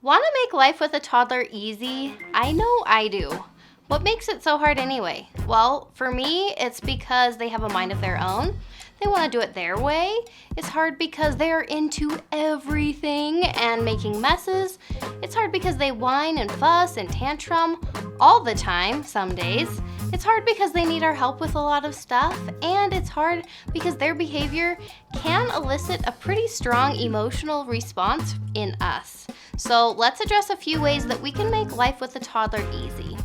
Want to make life with a toddler easy? I know I do. What makes it so hard anyway? Well, for me, it's because they have a mind of their own. They want to do it their way. It's hard because they're into everything and making messes. It's hard because they whine and fuss and tantrum all the time, some days. It's hard because they need our help with a lot of stuff. And it's hard because their behavior can elicit a pretty strong emotional response in us. So let's address a few ways that we can make life with a toddler easy.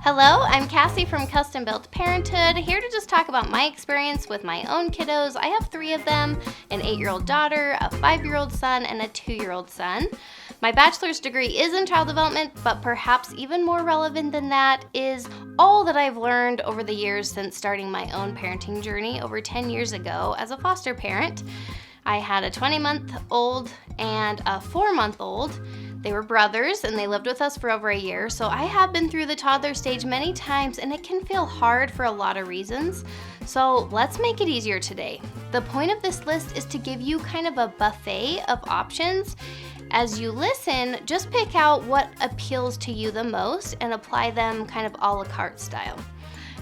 Hello, I'm Cassie from Custom Built Parenthood, here to just talk about my experience with my own kiddos. I have 3 of them, an 8-year-old daughter, a 5-year-old son, and a 2-year-old son. My bachelor's degree is in child development, but perhaps even more relevant than that is all that I've learned over the years since starting my own parenting journey over 10 years ago as a foster parent. I had a 20-month-old and a 4-month-old. They were brothers and they lived with us for over a year, so I have been through the toddler stage many times and it can feel hard for a lot of reasons. So let's make it easier today. The point of this list is to give you kind of a buffet of options. As you listen, just pick out what appeals to you the most and apply them kind of a la carte style.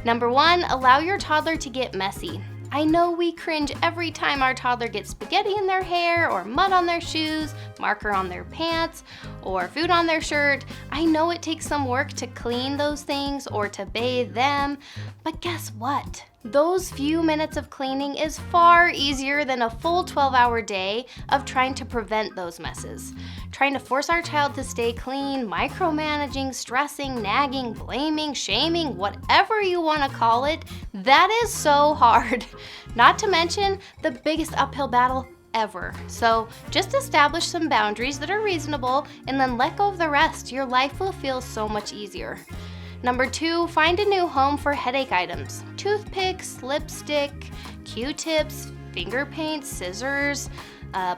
Number 1, allow your toddler to get messy. I know we cringe every time our toddler gets spaghetti in their hair or mud on their shoes, marker on their pants, or food on their shirt. I know it takes some work to clean those things or to bathe them, but guess what? Those few minutes of cleaning is far easier than a full 12-hour day of trying to prevent those messes. Trying to force our child to stay clean, micromanaging, stressing, nagging, blaming, shaming, whatever you want to call it, that is so hard. Not to mention the biggest uphill battle ever. So just establish some boundaries that are reasonable and then let go of the rest. Your life will feel so much easier. Number 2, find a new home for headache items. Toothpicks, lipstick, Q-tips, finger paints, scissors,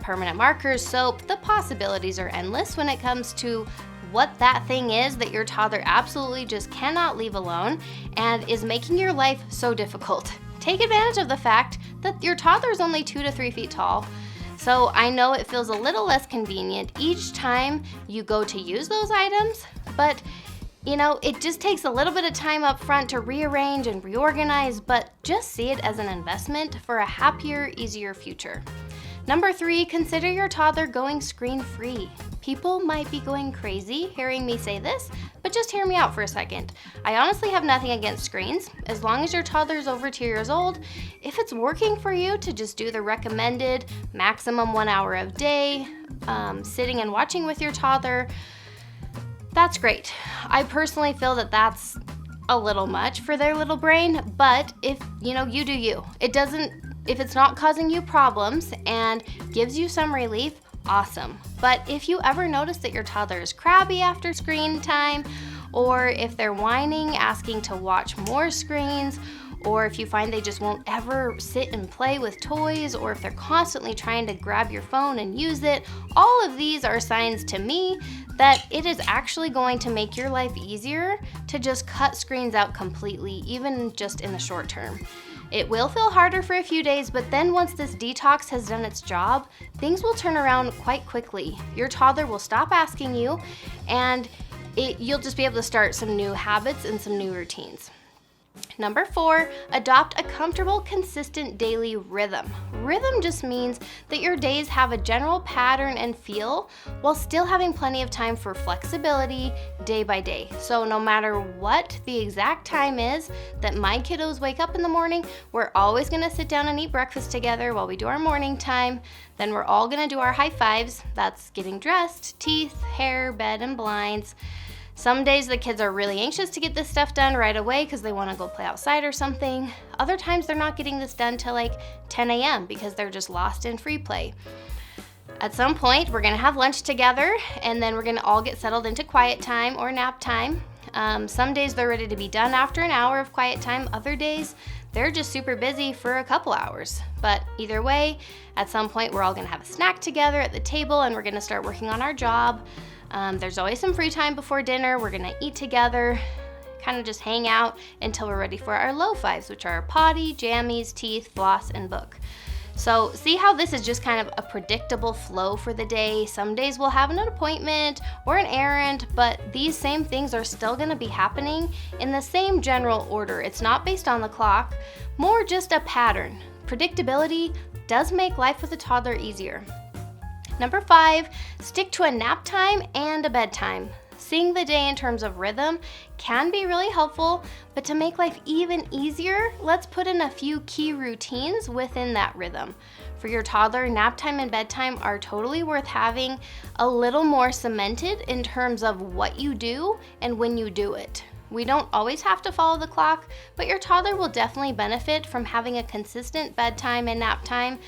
permanent markers, soap. The possibilities are endless when it comes to what that thing is that your toddler absolutely just cannot leave alone and is making your life so difficult. Take advantage of the fact that your toddler is only 2 to 3 feet tall. So I know it feels a little less convenient each time you go to use those items, but it just takes a little bit of time up front to rearrange and reorganize, but just see it as an investment for a happier, easier future. Number 3, consider your toddler going screen-free. People might be going crazy hearing me say this, but just hear me out for a second. I honestly have nothing against screens. As long as your toddler is over 2 years old, if it's working for you to just do the recommended maximum 1 hour a day, sitting and watching with your toddler, that's great. I personally feel that that's a little much for their little brain, but if you do you. If it's not causing you problems and gives you some relief, awesome. But if you ever notice that your toddler is crabby after screen time, or if they're whining, asking to watch more screens, or if you find they just won't ever sit and play with toys, or if they're constantly trying to grab your phone and use it, all of these are signs to me that it is actually going to make your life easier to just cut screens out completely, even just in the short term. It will feel harder for a few days, but then once this detox has done its job, things will turn around quite quickly. Your toddler will stop asking you, and you'll just be able to start some new habits and some new routines. Number 4, adopt a comfortable, consistent daily rhythm. Rhythm just means that your days have a general pattern and feel while still having plenty of time for flexibility day by day. So no matter what the exact time is that my kiddos wake up in the morning, we're always going to sit down and eat breakfast together while we do our morning time. Then we're all going to do our high fives. That's getting dressed, teeth, hair, bed, and blinds. Some days the kids are really anxious to get this stuff done right away because they want to go play outside or something. Other times they're not getting this done till like 10 a.m. because they're just lost in free play. At some point, we're going to have lunch together and then we're going to all get settled into quiet time or nap time. Some days they're ready to be done after an hour of quiet time. Other days, they're just super busy for a couple hours. But either way, at some point, we're all going to have a snack together at the table and we're going to start working on our job. There's always some free time before dinner. We're gonna eat together, kind of just hang out until we're ready for our low fives, which are potty, jammies, teeth, floss, and book. So see how this is just kind of a predictable flow for the day. Some days we'll have an appointment or an errand, but these same things are still going to be happening in the same general order. It's not based on the clock, more just a pattern. Predictability does make life with a toddler easier. Number 5, stick to a nap time and a bedtime. Seeing the day in terms of rhythm can be really helpful, but to make life even easier, let's put in a few key routines within that rhythm. For your toddler, nap time and bedtime are totally worth having a little more cemented in terms of what you do and when you do it. We don't always have to follow the clock, but your toddler will definitely benefit from having a consistent bedtime and nap time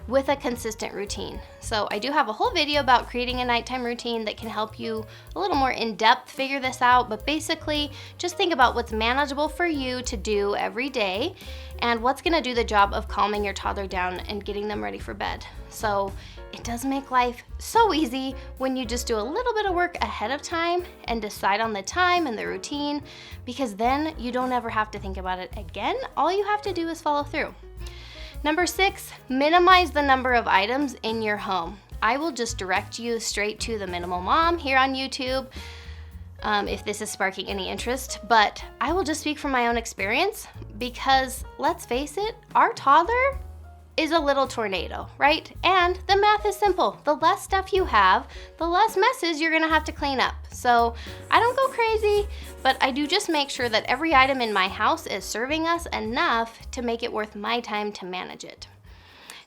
with a consistent routine. So I do have a whole video about creating a nighttime routine that can help you a little more in depth figure this out, but basically just think about what's manageable for you to do every day and what's gonna do the job of calming your toddler down and getting them ready for bed. So it does make life so easy when you just do a little bit of work ahead of time and decide on the time and the routine, because then you don't ever have to think about it again. All you have to do is follow through. Number 6, minimize the number of items in your home. I will just direct you straight to the Minimal Mom here on YouTube if this is sparking any interest, but I will just speak from my own experience because let's face it, our toddler is a little tornado, right? And the math is simple. The less stuff you have, the less messes you're gonna have to clean up. So I don't go crazy, but I do just make sure that every item in my house is serving us enough to make it worth my time to manage it.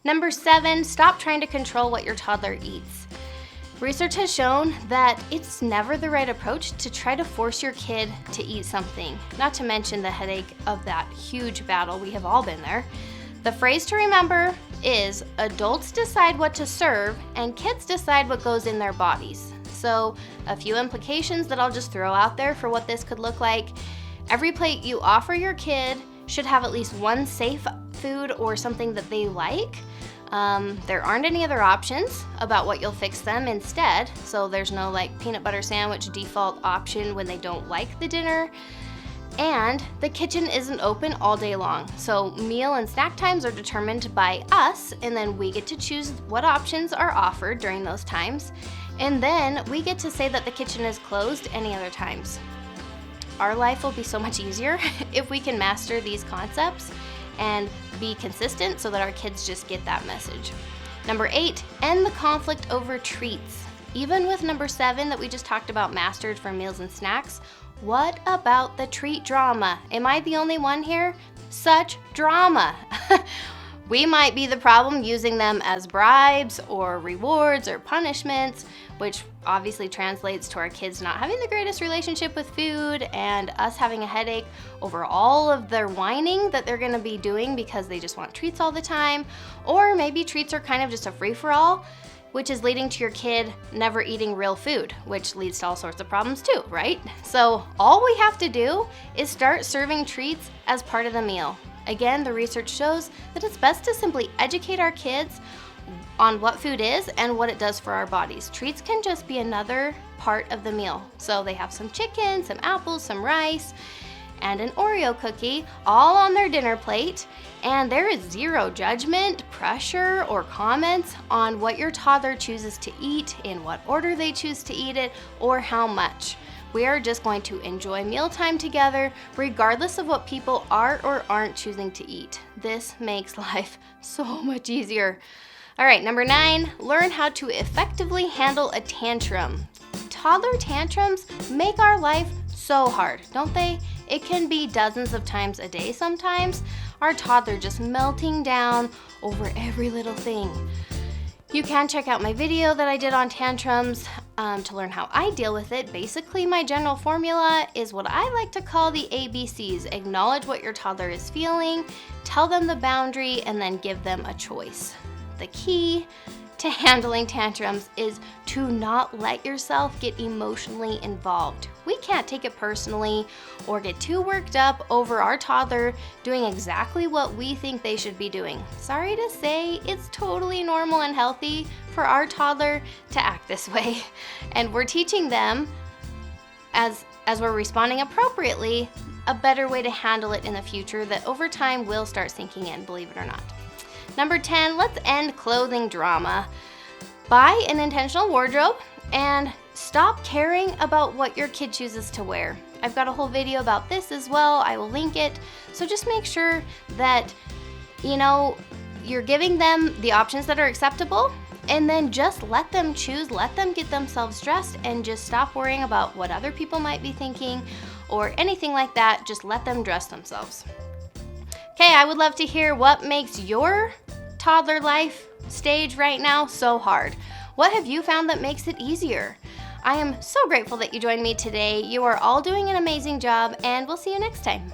Number 7, stop trying to control what your toddler eats. Research has shown that it's never the right approach to try to force your kid to eat something, not to mention the headache of that huge battle. We have all been there. The phrase to remember is adults decide what to serve and kids decide what goes in their bodies. So a few implications that I'll just throw out there for what this could look like. Every plate you offer your kid should have at least one safe food or something that they like. There aren't any other options about what you'll fix them instead. So there's no like peanut butter sandwich default option when they don't like the dinner. And the kitchen isn't open all day long. So meal and snack times are determined by us, and then we get to choose what options are offered during those times. And then we get to say that the kitchen is closed any other times. Our life will be so much easier if we can master these concepts and be consistent so that our kids just get that message. Number 8, end the conflict over treats. Even with number 7 that we just talked about mastered for meals and snacks, what about the treat drama? Am I the only one here? Such drama. We might be the problem using them as bribes or rewards or punishments, which obviously translates to our kids not having the greatest relationship with food and us having a headache over all of their whining that they're gonna be doing because they just want treats all the time. Or maybe treats are kind of just a free-for-all, which is leading to your kid never eating real food, which leads to all sorts of problems too, right? So all we have to do is start serving treats as part of the meal. Again, the research shows that it's best to simply educate our kids on what food is and what it does for our bodies. Treats can just be another part of the meal. So they have some chicken, some apples, some rice, and an Oreo cookie all on their dinner plate, and there is zero judgment, pressure, or comments on what your toddler chooses to eat, in what order they choose to eat it, or how much. We are just going to enjoy mealtime together regardless of what people are or aren't choosing to eat. This makes life so much easier. All right, number 9, learn how to effectively handle a tantrum. Toddler tantrums make our life so hard, don't they? It can be dozens of times a day sometimes. Our toddler just melting down over every little thing. You can check out my video that I did on tantrums to learn how I deal with it. Basically, my general formula is what I like to call the ABCs. Acknowledge what your toddler is feeling, tell them the boundary, and then give them a choice. The key to handling tantrums is to not let yourself get emotionally involved. We can't take it personally or get too worked up over our toddler doing exactly what we think they should be doing. Sorry to say, it's totally normal and healthy for our toddler to act this way. And we're teaching them, as we're responding appropriately, a better way to handle it in the future that over time will start sinking in, believe it or not. Number 10, let's end clothing drama. Buy an intentional wardrobe and stop caring about what your kid chooses to wear. I've got a whole video about this as well. I will link it. So just make sure that, you're giving them the options that are acceptable, and then just let them choose, let them get themselves dressed, and just stop worrying about what other people might be thinking or anything like that. Just let them dress themselves. Okay, I would love to hear what makes your toddler life stage right now so hard. What have you found that makes it easier? I am so grateful that you joined me today. You are all doing an amazing job, and we'll see you next time.